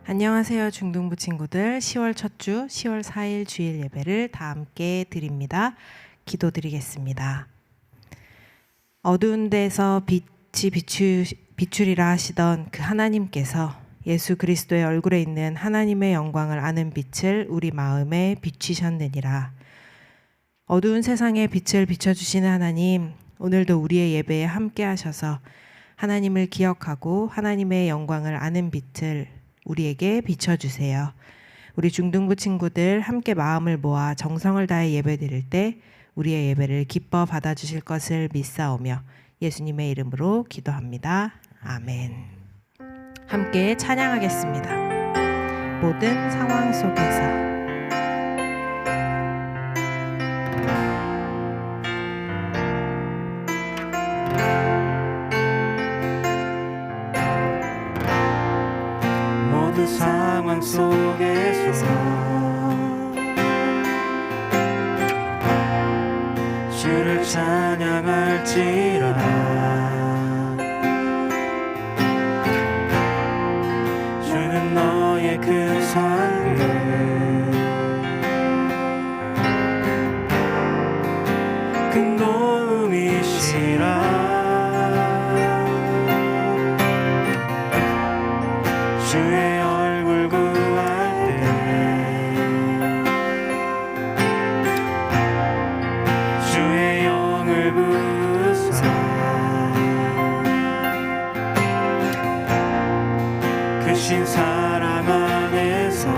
안녕하세요 중등부 친구들. 10월 첫 주 10월 4일 주일 예배를 다 함께 드립니다. 기도드리겠습니다. 어두운 데서 빛이 비추리라 하시던 그 하나님께서 예수 그리스도의 얼굴에 있는 하나님의 영광을 아는 빛을 우리 마음에 비추셨느니라. 어두운 세상에 빛을 비춰주시는 하나님, 오늘도 우리의 예배에 함께 하셔서 하나님을 기억하고 하나님의 영광을 아는 빛을 우리에게 비춰주세요. 우리 중등부 친구들 함께 마음을 모아 정성을 다해 예배드릴 때 우리의 예배를 기뻐 받아주실 것을 믿사오며 예수님의 이름으로 기도합니다. 아멘. 함께 찬양하겠습니다. 모든 상황 속에서. 모든 상황 속에서 주를 찬양할지라. 주는 너의 큰 산들 큰 도움이시라. 주의 얼굴 구할 때 주의 영을 부으사 크신 사랑 안에서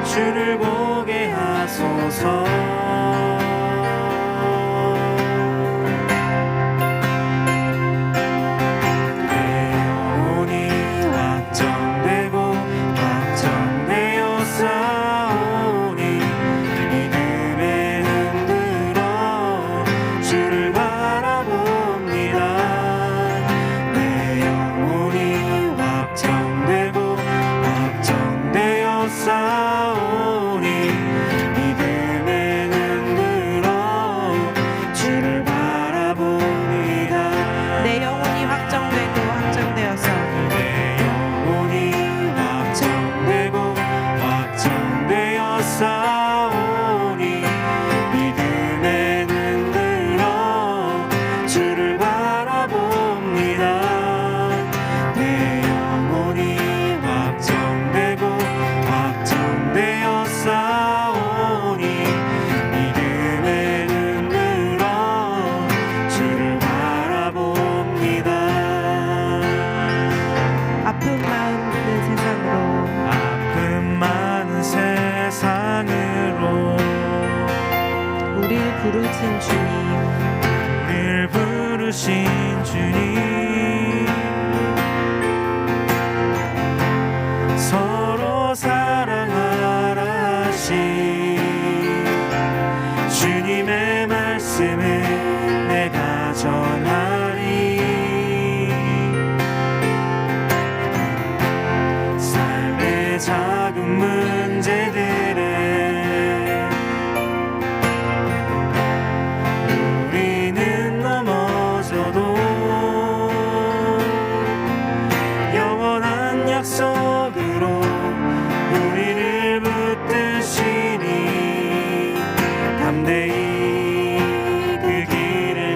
주를 보게 하소서. 부르신 주님, 우릴 부르신 주님, 서로 사랑하라 하신 주님의 말씀을 내가 전하리. 삶의 작은 문제들에 약속으로 우리를 붙드시니 담대히 그 길을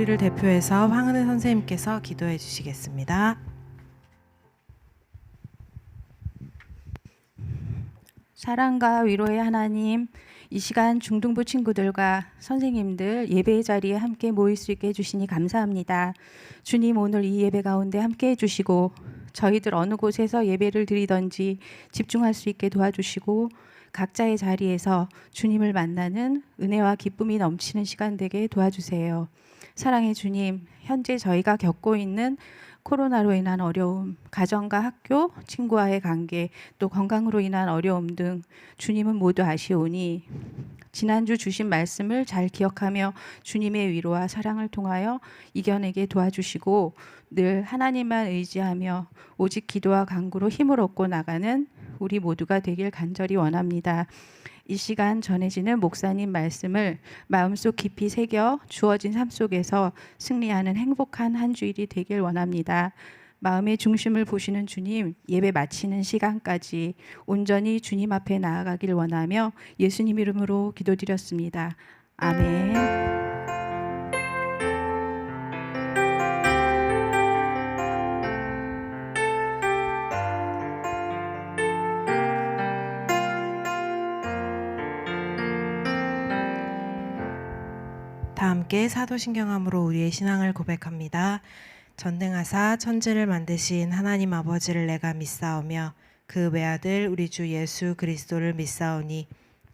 우리를 대표해서 황은혜 선생님께서 기도해 주시겠습니다. 사랑과 위로의 하나님, 이 시간 중등부 친구들과 선생님들 예배의 자리에 함께 모일 수 있게 해주시니 감사합니다. 주님, 오늘 이 예배 가운데 함께 해주시고 저희들 어느 곳에서 예배를 드리든지 집중할 수 있게 도와주시고 각자의 자리에서 주님을 만나는 은혜와 기쁨이 넘치는 시간 되게 도와주세요. 사랑의 주님, 현재 저희가 겪고 있는 코로나로 인한 어려움, 가정과 학교, 친구와의 관계, 또 건강으로 인한 어려움 등 주님은 모두 아시오니 지난주 주신 말씀을 잘 기억하며 주님의 위로와 사랑을 통하여 이겨내게 도와주시고 늘 하나님만 의지하며 오직 기도와 간구로 힘을 얻고 나가는 우리 모두가 되길 간절히 원합니다. 이 시간 전해지는 목사님 말씀을 마음속 깊이 새겨 주어진 삶 속에서 승리하는 행복한 한 주일이 되길 원합니다. 마음의 중심을 보시는 주님, 예배 마치는 시간까지 온전히 주님 앞에 나아가길 원하며 예수님 이름으로 기도드렸습니다. 아멘. 다 함께 사도신경함으로 우리의 신앙을 고백합니다. 전능하사 천지를 만드신 하나님 아버지를 내가 믿사오며 그 외아들 우리 주 예수 그리스도를 믿사오니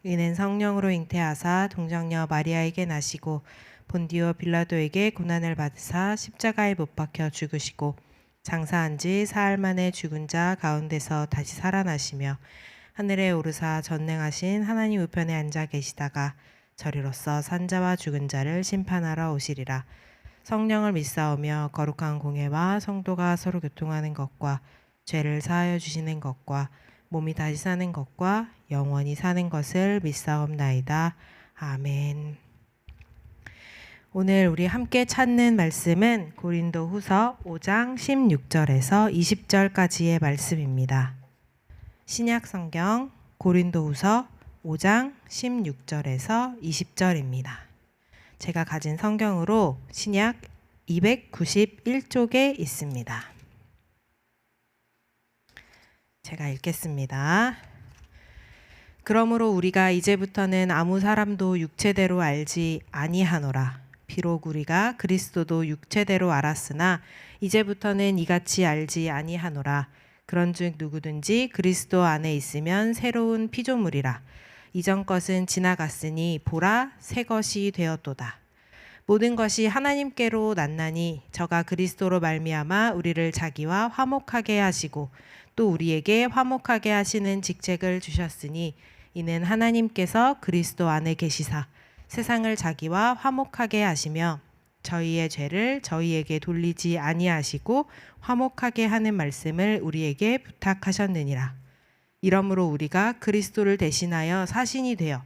이는 성령으로 잉태하사 동정녀 마리아에게 나시고 본디오 빌라도에게 고난을 받으사 십자가에 못 박혀 죽으시고 장사한 지 사흘 만에 죽은 자 가운데서 다시 살아나시며 하늘에 오르사 전능하신 하나님 우편에 앉아 계시다가 저리로서 산자와 죽은 자를 심판하러 오시리라. 성령을 믿사오며 거룩한 공예와 성도가 서로 교통하는 것과 죄를 사하여 주시는 것과 몸이 다시 사는 것과 영원히 사는 것을 믿사옵나이다. 아멘. 오늘 우리 함께 찾는 말씀은 고린도 후서 5장 16절에서 20절까지의 말씀입니다. 신약 성경 고린도 후서 5장 16절에서 20절입니다. 제가 가진 성경으로 신약 291쪽에 있습니다. 제가 읽겠습니다. 그러므로 우리가 이제부터는 아무 사람도 육체대로 알지 아니하노라. 비록 우리가 그리스도도 육체대로 알았으나 이제부터는 이같이 알지 아니하노라. 그런즉 누구든지 그리스도 안에 있으면 새로운 피조물이라. 이전 것은 지나갔으니 보라 새 것이 되었도다. 모든 것이 하나님께로 났나니 저가 그리스도로 말미암아 우리를 자기와 화목하게 하시고 또 우리에게 화목하게 하시는 직책을 주셨으니 이는 하나님께서 그리스도 안에 계시사 세상을 자기와 화목하게 하시며 저희의 죄를 저희에게 돌리지 아니하시고 화목하게 하는 말씀을 우리에게 부탁하셨느니라. 이러므로 우리가 그리스도를 대신하여 사신이 되어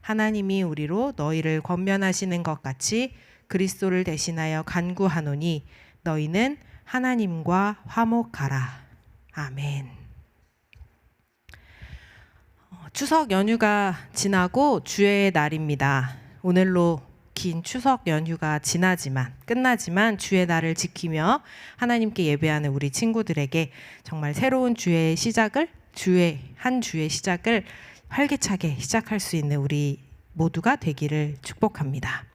하나님이 우리로 너희를 권면하시는 것 같이 그리스도를 대신하여 간구하노니 너희는 하나님과 화목하라. 아멘. 추석 연휴가 지나고 주의 날입니다. 오늘로 긴 추석 연휴가 끝나지만 주의 날을 지키며 하나님께 예배하는 우리 친구들에게 정말 새로운 주의 시작을 한 주의 시작을 활기차게 시작할 수 있는 우리 모두가 되기를 축복합니다.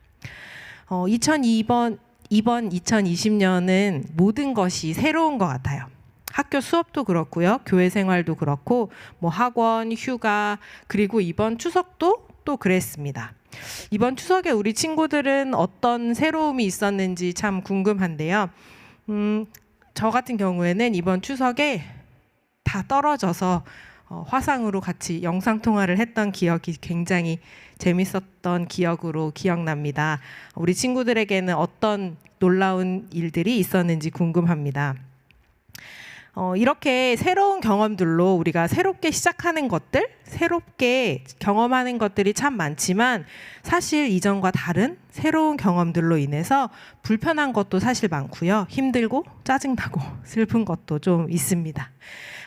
2020년은 모든 것이 새로운 것 같아요. 학교 수업도 그렇고요. 교회 생활도 그렇고 학원, 휴가, 그리고 이번 추석도 또 그랬습니다. 이번 추석에 우리 친구들은 어떤 새로움이 있었는지 참 궁금한데요. 저 같은 경우에는 이번 추석에 다 떨어져서 화상으로 같이 영상통화를 했던 기억이 굉장히 재밌었던 기억으로 기억납니다. 우리 친구들에게는 어떤 놀라운 일들이 있었는지 궁금합니다. 이렇게 새로운 경험들로 우리가 새롭게 시작하는 것들, 새롭게 경험하는 것들이 참 많지만 사실 이전과 다른 새로운 경험들로 인해서 불편한 것도 사실 많고요. 힘들고 짜증나고 슬픈 것도 좀 있습니다.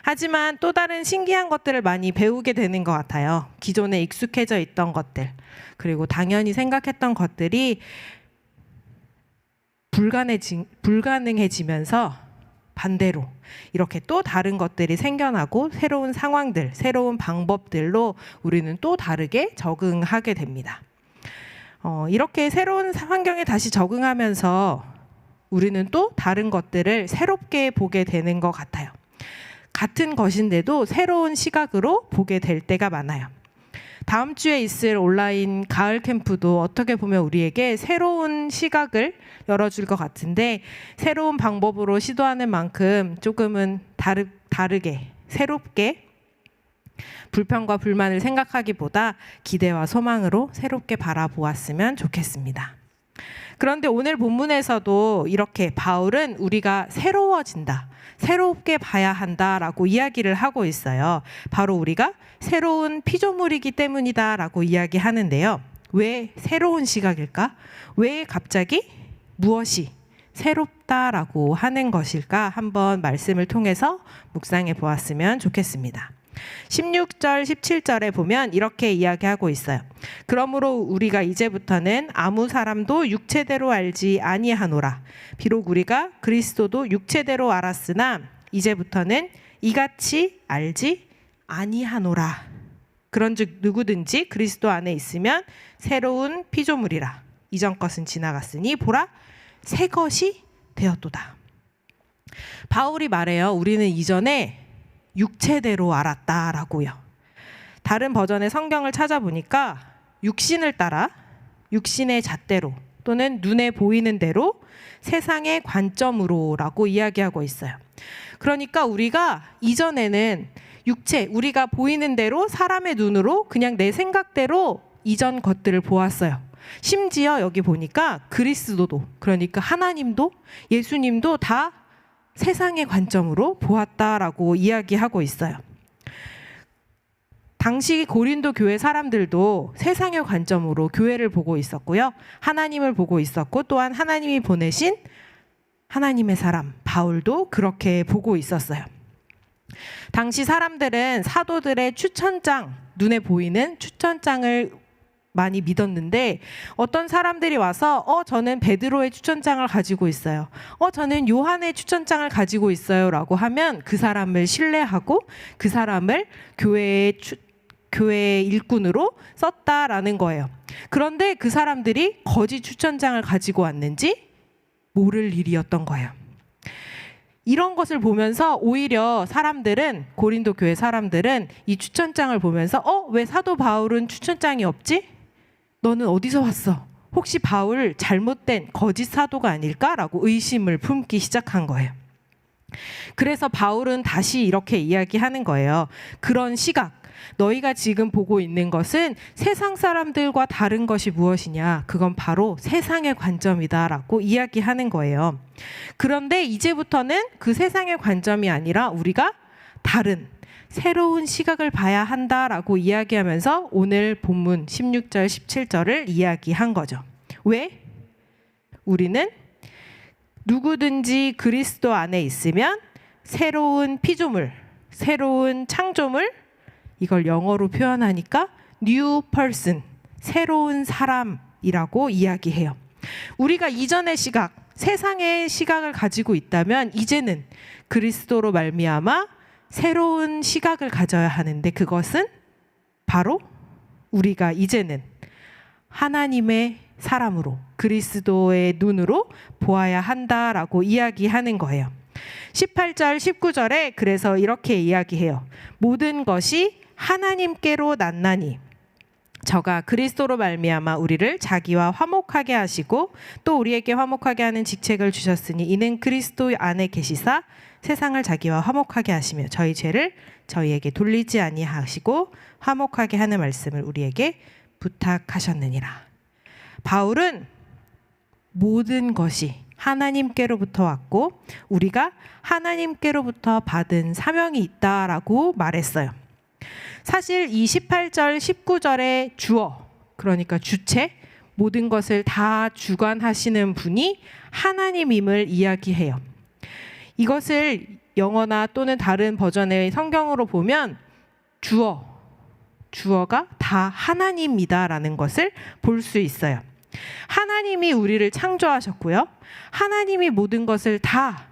하지만 또 다른 신기한 것들을 많이 배우게 되는 것 같아요. 기존에 익숙해져 있던 것들, 그리고 당연히 생각했던 것들이 불가능해지면서 반대로 이렇게 또 다른 것들이 생겨나고 새로운 상황들, 새로운 방법들로 우리는 또 다르게 적응하게 됩니다. 이렇게 새로운 환경에 다시 적응하면서 우리는 또 다른 것들을 새롭게 보게 되는 것 같아요. 같은 것인데도 새로운 시각으로 보게 될 때가 많아요. 다음 주에 있을 온라인 가을 캠프도 어떻게 보면 우리에게 새로운 시각을 열어줄 것 같은데, 새로운 방법으로 시도하는 만큼 조금은 다르게 새롭게 불평과 불만을 생각하기보다 기대와 소망으로 새롭게 바라보았으면 좋겠습니다. 그런데 오늘 본문에서도 이렇게 바울은 우리가 새로워진다, 새롭게 봐야 한다라고 이야기를 하고 있어요. 바로 우리가 새로운 피조물이기 때문이다라고 이야기하는데요. 왜 새로운 시각일까? 왜 갑자기 무엇이 새롭다라고 하는 것일까? 한번 말씀을 통해서 묵상해 보았으면 좋겠습니다. 16절, 17절에 보면 이렇게 이야기하고 있어요. 그러므로 우리가 이제부터는 아무 사람도 육체대로 알지 아니하노라. 비록 우리가 그리스도도 육체대로 알았으나 이제부터는 이같이 알지 아니하노라. 그런즉 누구든지 그리스도 안에 있으면 새로운 피조물이라. 이전 것은 지나갔으니 보라 새 것이 되었도다. 바울이 말해요. 우리는 이전에 육체대로 알았다라고요. 다른 버전의 성경을 찾아보니까 육신을 따라 육신의 잣대로 또는 눈에 보이는 대로 세상의 관점으로라고 이야기하고 있어요. 그러니까 우리가 이전에는 우리가 보이는 대로 사람의 눈으로 그냥 내 생각대로 이전 것들을 보았어요. 심지어 여기 보니까 그리스도도, 그러니까 하나님도 예수님도 다 세상의 관점으로 보았다라고 이야기하고 있어요. 당시 고린도 교회 사람들도 세상의 관점으로 교회를 보고 있었고요. 하나님을 보고 있었고, 또한 하나님이 보내신 하나님의 사람 바울도 그렇게 보고 있었어요. 당시 사람들은 사도들의 추천장, 눈에 보이는 추천장을 많이 믿었는데, 어떤 사람들이 와서 저는 베드로의 추천장을 가지고 있어요, 저는 요한의 추천장을 가지고 있어요 라고 하면 그 사람을 신뢰하고 그 사람을 교회의 일꾼으로 썼다라는 거예요. 그런데 그 사람들이 거짓 추천장을 가지고 왔는지 모를 일이었던 거예요. 이런 것을 보면서 오히려 고린도 교회 사람들은 이 추천장을 보면서 왜 사도 바울은 추천장이 없지? 너는 어디서 왔어? 혹시 바울 잘못된 거짓 사도가 아닐까라고 의심을 품기 시작한 거예요. 그래서 바울은 다시 이렇게 이야기하는 거예요. 그런 시각, 너희가 지금 보고 있는 것은 세상 사람들과 다른 것이 무엇이냐? 그건 바로 세상의 관점이다라고 이야기하는 거예요. 그런데 이제부터는 그 세상의 관점이 아니라 우리가 다른 새로운 시각을 봐야 한다라고 이야기하면서 오늘 본문 16절, 17절을 이야기한 거죠. 왜? 우리는 누구든지 그리스도 안에 있으면 새로운 피조물, 새로운 창조물, 이걸 영어로 표현하니까 new person, 새로운 사람이라고 이야기해요. 우리가 이전의 시각, 세상의 시각을 가지고 있다면 이제는 그리스도로 말미암아 새로운 시각을 가져야 하는데, 그것은 바로 우리가 이제는 하나님의 사람으로 그리스도의 눈으로 보아야 한다라고 이야기하는 거예요. 18절, 19절에 그래서 이렇게 이야기해요. 모든 것이 하나님께로 났나니 저가 그리스도로 말미암아 우리를 자기와 화목하게 하시고 또 우리에게 화목하게 하는 직책을 주셨으니 이는 그리스도 안에 계시사 세상을 자기와 화목하게 하시며 저희 죄를 저희에게 돌리지 아니하시고 화목하게 하는 말씀을 우리에게 부탁하셨느니라. 바울은 모든 것이 하나님께로부터 왔고 우리가 하나님께로부터 받은 사명이 있다라고 말했어요. 사실 이 18절, 19절의 주어, 그러니까 주체, 모든 것을 다 주관하시는 분이 하나님임을 이야기해요. 이것을 영어나 또는 다른 버전의 성경으로 보면 주어가 다 하나님이다라는 것을 볼 수 있어요. 하나님이 우리를 창조하셨고요. 하나님이 모든 것을 다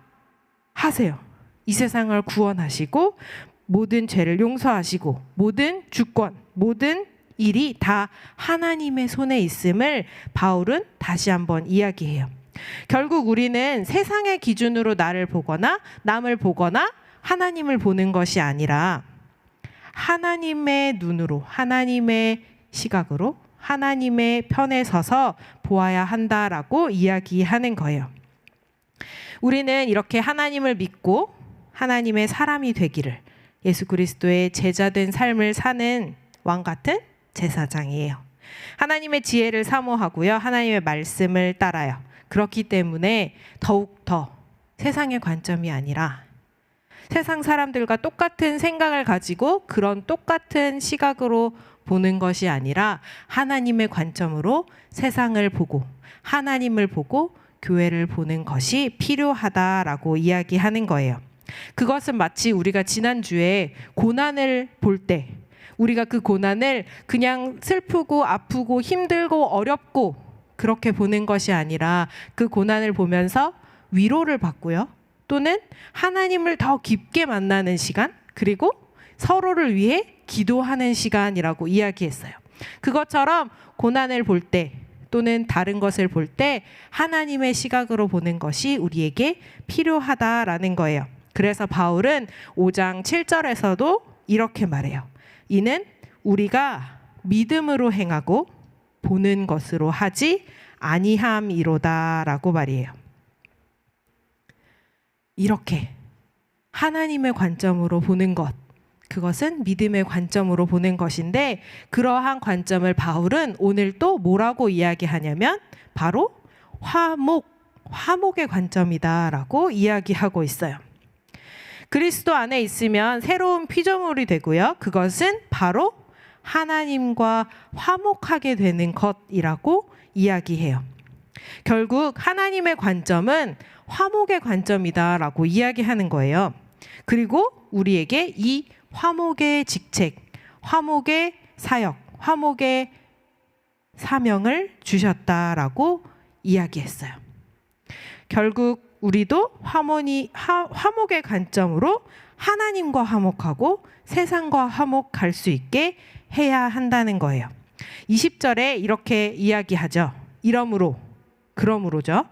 하세요. 이 세상을 구원하시고 모든 죄를 용서하시고 모든 주권, 모든 일이 다 하나님의 손에 있음을 바울은 다시 한번 이야기해요. 결국 우리는 세상의 기준으로 나를 보거나 남을 보거나 하나님을 보는 것이 아니라 하나님의 눈으로, 하나님의 시각으로, 하나님의 편에 서서 보아야 한다라고 이야기하는 거예요. 우리는 이렇게 하나님을 믿고 하나님의 사람이 되기를, 예수 그리스도의 제자된 삶을 사는 왕 같은 제사장이에요. 하나님의 지혜를 사모하고요. 하나님의 말씀을 따라요. 그렇기 때문에 더욱더 세상의 관점이 아니라 세상 사람들과 똑같은 생각을 가지고 그런 똑같은 시각으로 보는 것이 아니라 하나님의 관점으로 세상을 보고 하나님을 보고 교회를 보는 것이 필요하다라고 이야기하는 거예요. 그것은 마치 우리가 지난주에 고난을 볼 때 우리가 그 고난을 그냥 슬프고 아프고 힘들고 어렵고 그렇게 보는 것이 아니라 그 고난을 보면서 위로를 받고요. 또는 하나님을 더 깊게 만나는 시간, 그리고 서로를 위해 기도하는 시간이라고 이야기했어요. 그것처럼 고난을 볼 때 또는 다른 것을 볼 때 하나님의 시각으로 보는 것이 우리에게 필요하다라는 거예요. 그래서 바울은 5장 7절에서도 이렇게 말해요. 이는 우리가 믿음으로 행하고 보는 것으로 하지 아니함이로다라고 말이에요. 이렇게 하나님의 관점으로 보는 것, 그것은 믿음의 관점으로 보는 것인데, 그러한 관점을 바울은 오늘 또 뭐라고 이야기하냐면 바로 화목의 관점이다라고 이야기하고 있어요. 그리스도 안에 있으면 새로운 피조물이 되고요. 그것은 바로 하나님과 화목하게 되는 것이라고 이야기해요. 결국 하나님의 관점은 화목의 관점이다라고 이야기하는 거예요. 그리고 우리에게 이 화목의 직책, 화목의 사역, 화목의 사명을 주셨다라고 이야기했어요. 결국 우리도 화목의 관점으로 하나님과 화목하고 세상과 화목할 수 있게 해야 한다는 거예요. 20절에 이렇게 이야기하죠. 그러므로죠.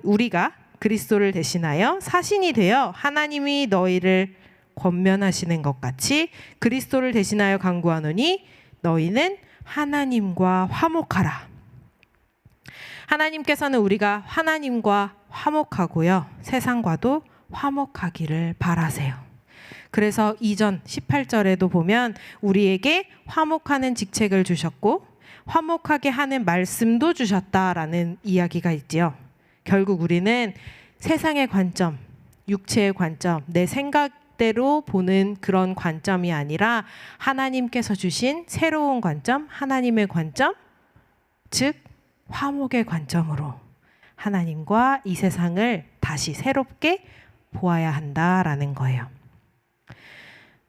우리가 그리스도를 대신하여 사신이 되어 하나님이 너희를 권면하시는 것 같이 그리스도를 대신하여 간구하노니 너희는 하나님과 화목하라. 하나님께서는 우리가 하나님과 화목하고요. 세상과도 화목하기를 바라세요. 그래서 이전 18절에도 보면 우리에게 화목하는 직책을 주셨고 화목하게 하는 말씀도 주셨다라는 이야기가 있지요. 결국 우리는 세상의 관점, 육체의 관점, 내 생각대로 보는 그런 관점이 아니라 하나님께서 주신 새로운 관점, 하나님의 관점, 즉 화목의 관점으로 하나님과 이 세상을 다시 새롭게 보아야 한다라는 거예요.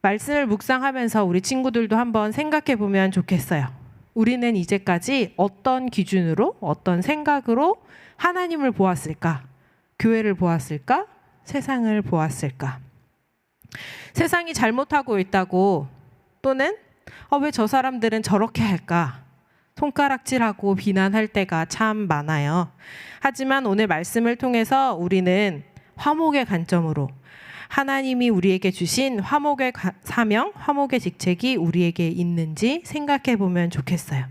말씀을 묵상하면서 우리 친구들도 한번 생각해 보면 좋겠어요. 우리는 이제까지 어떤 기준으로, 어떤 생각으로 하나님을 보았을까? 교회를 보았을까? 세상을 보았을까? 세상이 잘못하고 있다고, 또는 왜 저 사람들은 저렇게 할까? 손가락질하고 비난할 때가 참 많아요. 하지만 오늘 말씀을 통해서 우리는 화목의 관점으로 하나님이 우리에게 주신 화목의 사명, 화목의 직책이 우리에게 있는지 생각해 보면 좋겠어요.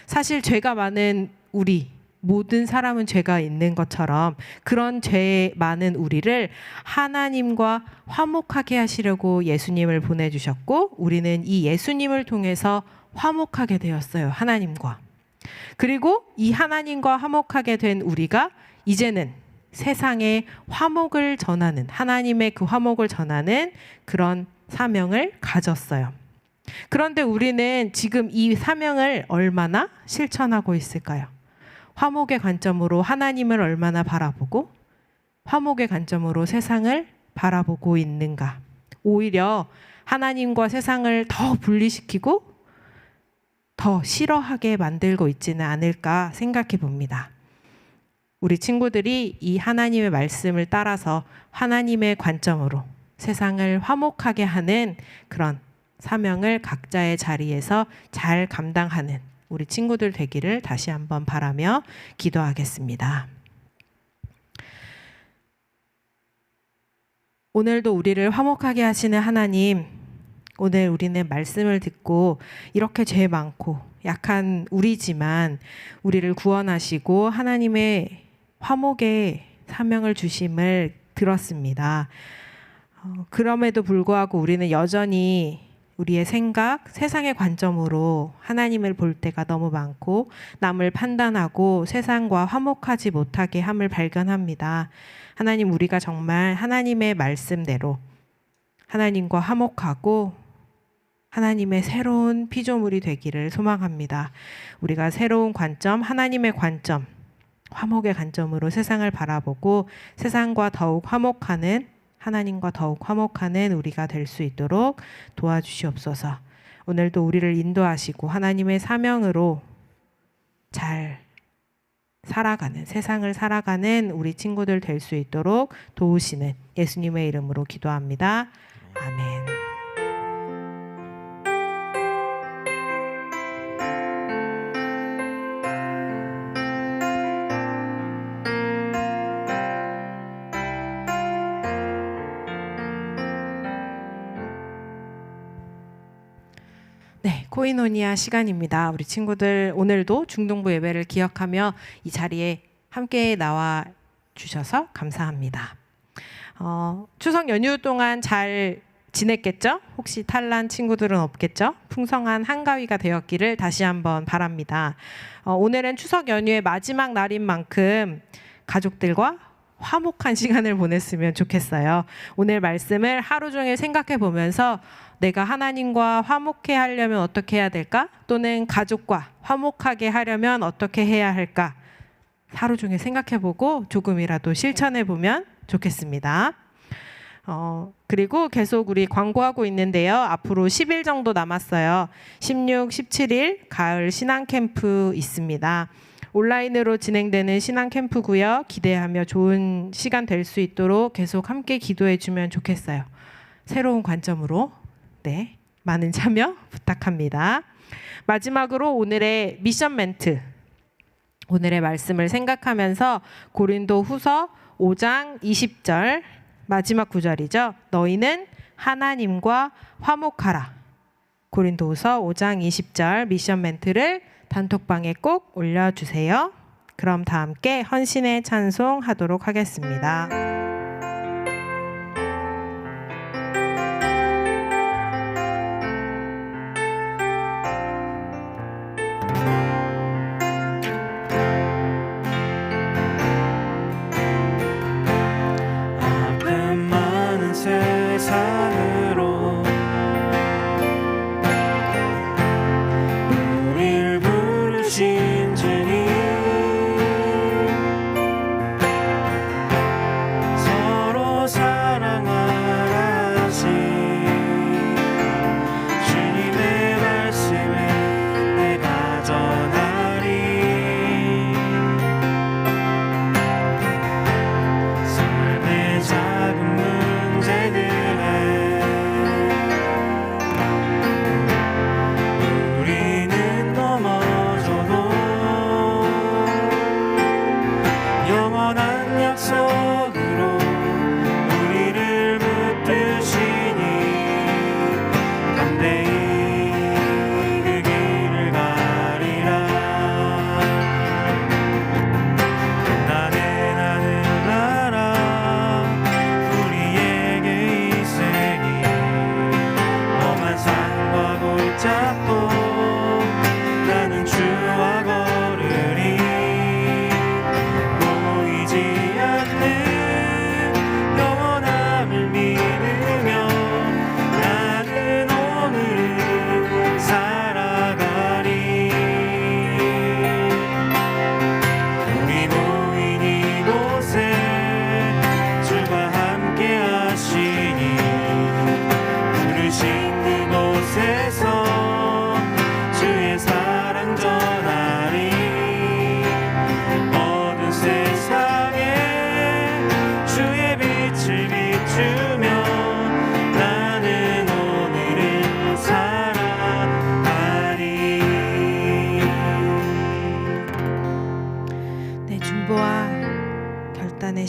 사실 죄가 많은 우리, 모든 사람은 죄가 있는 것처럼 그런 죄 많은 우리를 하나님과 화목하게 하시려고 예수님을 보내주셨고 우리는 이 예수님을 통해서 화목하게 되었어요. 하나님과. 그리고 이 하나님과 화목하게 된 우리가 이제는 세상에 화목을 전하는, 하나님의 그 화목을 전하는 그런 사명을 가졌어요. 그런데 우리는 지금 이 사명을 얼마나 실천하고 있을까요? 화목의 관점으로 하나님을 얼마나 바라보고 화목의 관점으로 세상을 바라보고 있는가? 오히려 하나님과 세상을 더 분리시키고 더 싫어하게 만들고 있지는 않을까 생각해 봅니다. 우리 친구들이 이 하나님의 말씀을 따라서 하나님의 관점으로 세상을 화목하게 하는 그런 사명을 각자의 자리에서 잘 감당하는 우리 친구들 되기를 다시 한번 바라며 기도하겠습니다. 오늘도 우리를 화목하게 하시는 하나님, 오늘 우리는 말씀을 듣고 이렇게 죄 많고 약한 우리지만 우리를 구원하시고 하나님의 화목의 사명을 주심을 들었습니다. 그럼에도 불구하고 우리는 여전히 우리의 생각, 세상의 관점으로 하나님을 볼 때가 너무 많고 남을 판단하고 세상과 화목하지 못하게 함을 발견합니다. 하나님, 우리가 정말 하나님의 말씀대로 하나님과 화목하고 하나님의 새로운 피조물이 되기를 소망합니다. 우리가 새로운 관점, 하나님의 관점, 화목의 관점으로 세상을 바라보고 세상과 더욱 화목하는, 하나님과 더욱 화목하는 우리가 될 수 있도록 도와주시옵소서. 오늘도 우리를 인도하시고 하나님의 사명으로 잘 살아가는, 세상을 살아가는 우리 친구들 될 수 있도록 도우시는 예수님의 이름으로 기도합니다. 아멘. 네, 코이노니아 시간입니다. 우리 친구들 오늘도 중동부 예배를 기억하며 이 자리에 함께 나와 주셔서 감사합니다. 추석 연휴 동안 잘 지냈겠죠? 혹시 탈난 친구들은 없겠죠? 풍성한 한가위가 되었기를 다시 한번 바랍니다. 오늘은 추석 연휴의 마지막 날인 만큼 가족들과 화목한 시간을 보냈으면 좋겠어요. 오늘 말씀을 하루 종일 생각해 보면서 내가 하나님과 화목해 하려면 어떻게 해야 될까? 또는 가족과 화목하게 하려면 어떻게 해야 할까? 하루 종일 생각해 보고 조금이라도 실천해 보면 좋겠습니다. 그리고 계속 우리 광고하고 있는데요. 앞으로 10일 정도 남았어요. 16, 17일 가을 신앙 캠프 있습니다. 온라인으로 진행되는 신앙 캠프고요. 기대하며 좋은 시간 될 수 있도록 계속 함께 기도해 주면 좋겠어요. 새로운 관점으로 네, 많은 참여 부탁합니다. 마지막으로 오늘의 미션 멘트, 오늘의 말씀을 생각하면서 고린도 후서 5장 20절 마지막 구절이죠. 너희는 하나님과 화목하라. 고린도 후서 5장 20절 미션 멘트를 단톡방에 꼭 올려주세요. 그럼 다 함께 헌신의 찬송 하도록 하겠습니다. 아픔 많은 세상으로 우릴 부르신 주님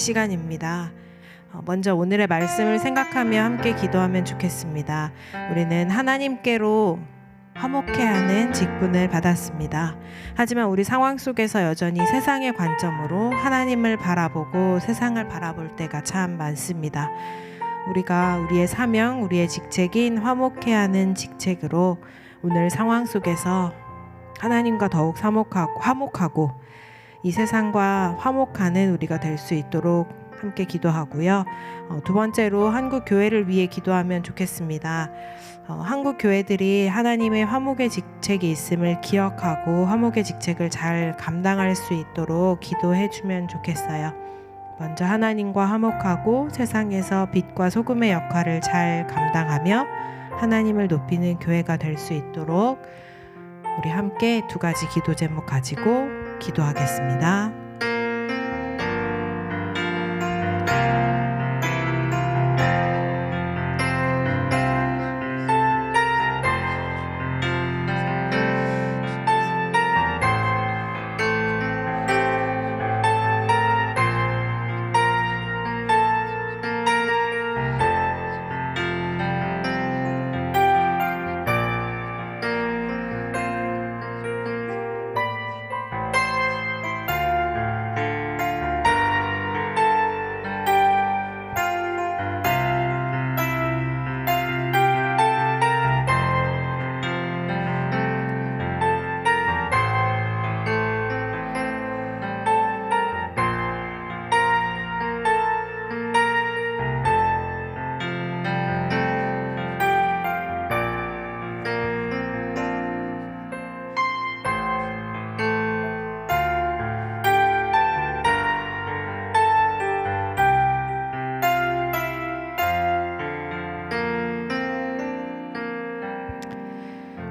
시간입니다. 먼저 오늘의 말씀을 생각하며 함께 기도하면 좋겠습니다. 우리는 하나님께로 화목해야 하는 직분을 받았습니다. 하지만 우리 상황 속에서 여전히 세상의 관점으로 하나님을 바라보고 세상을 바라볼 때가 참 많습니다. 우리가 우리의 사명, 우리의 직책인 화목해야 하는 직책으로 오늘 상황 속에서 하나님과 더욱 화목하고 이 세상과 화목하는 우리가 될 수 있도록 함께 기도하고요. 두 번째로 한국 교회를 위해 기도하면 좋겠습니다. 한국 교회들이 하나님의 화목의 직책이 있음을 기억하고 화목의 직책을 잘 감당할 수 있도록 기도해 주면 좋겠어요. 먼저 하나님과 화목하고 세상에서 빛과 소금의 역할을 잘 감당하며 하나님을 높이는 교회가 될 수 있도록 우리 함께 두 가지 기도 제목 가지고 기도하겠습니다.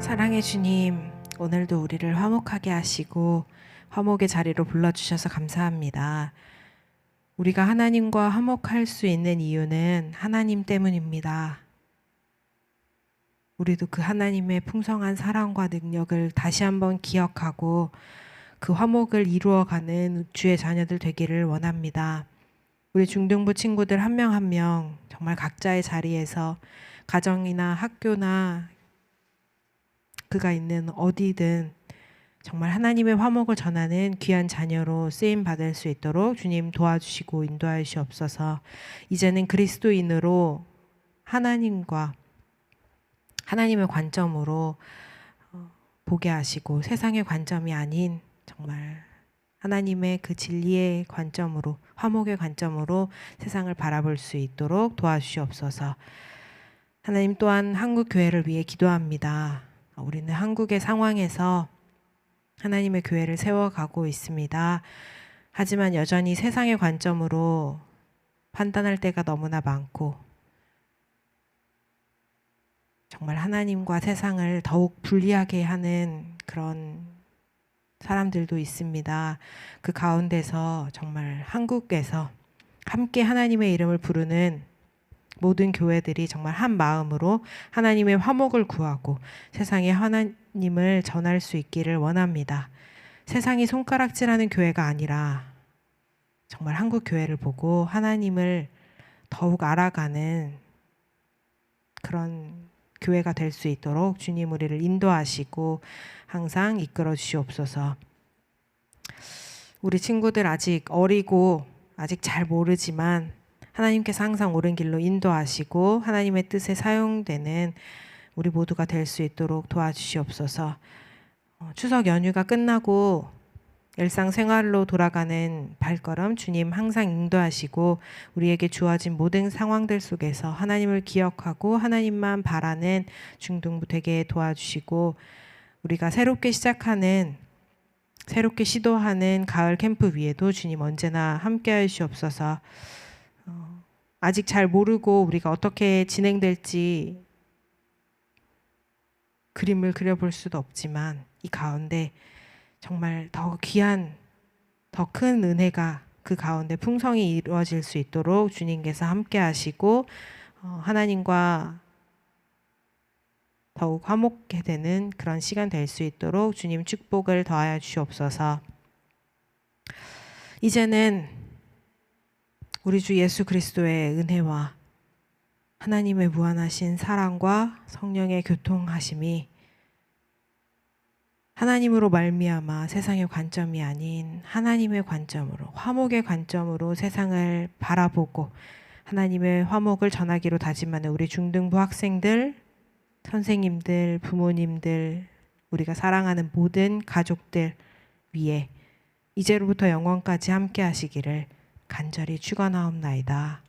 사랑의 주님, 오늘도 우리를 화목하게 하시고 화목의 자리로 불러주셔서 감사합니다. 우리가 하나님과 화목할 수 있는 이유는 하나님 때문입니다. 우리도 그 하나님의 풍성한 사랑과 능력을 다시 한번 기억하고 그 화목을 이루어가는 주의 자녀들 되기를 원합니다. 우리 중등부 친구들 한 명 한 명 정말 각자의 자리에서 가정이나 학교나 그가 있는 어디든 정말 하나님의 화목을 전하는 귀한 자녀로 쓰임 받을 수 있도록 주님 도와주시고 인도하여 주옵소서. 이제는 그리스도인으로 하나님과 하나님의 관점으로 보게 하시고 세상의 관점이 아닌 정말 하나님의 그 진리의 관점으로 화목의 관점으로 세상을 바라볼 수 있도록 도와주시옵소서. 하나님 또한 한국 교회를 위해 기도합니다. 우리는 한국의 상황에서 하나님의 교회를 세워가고 있습니다. 하지만 여전히 세상의 관점으로 판단할 때가 너무나 많고 정말 하나님과 세상을 더욱 분리하게 하는 그런 사람들도 있습니다. 그 가운데서 정말 한국에서 함께 하나님의 이름을 부르는 모든 교회들이 정말 한 마음으로 하나님의 화목을 구하고 세상에 하나님을 전할 수 있기를 원합니다. 세상이 손가락질하는 교회가 아니라 정말 한국 교회를 보고 하나님을 더욱 알아가는 그런 교회가 될 수 있도록 주님 우리를 인도하시고 항상 이끌어 주시옵소서. 우리 친구들 아직 어리고 아직 잘 모르지만 하나님께서 항상 옳은 길로 인도하시고 하나님의 뜻에 사용되는 우리 모두가 될 수 있도록 도와주시옵소서. 추석 연휴가 끝나고 일상생활로 돌아가는 발걸음 주님 항상 인도하시고 우리에게 주어진 모든 상황들 속에서 하나님을 기억하고 하나님만 바라는 중등부 되게 도와주시고 우리가 새롭게 시도하는 가을 캠프 위에도 주님 언제나 함께하여 주옵소서. 아직 잘 모르고 우리가 어떻게 진행될지 그림을 그려볼 수도 없지만 이 가운데 정말 더 귀한 더 큰 은혜가 그 가운데 풍성히 이루어질 수 있도록 주님께서 함께 하시고 하나님과 더욱 화목게 되는 그런 시간 될 수 있도록 주님 축복을 더하여 주시옵소서. 이제는 우리 주 예수 그리스도의 은혜와 하나님의 무한하신 사랑과 성령의 교통하심이 하나님으로 말미암아 세상의 관점이 아닌 하나님의 관점으로, 화목의 관점으로 세상을 바라보고 하나님의 화목을 전하기로 다짐하는 우리 중등부 학생들, 선생님들, 부모님들, 우리가 사랑하는 모든 가족들 위에 이제로부터 영원까지 함께 하시기를 간절히 축원하옵나이다.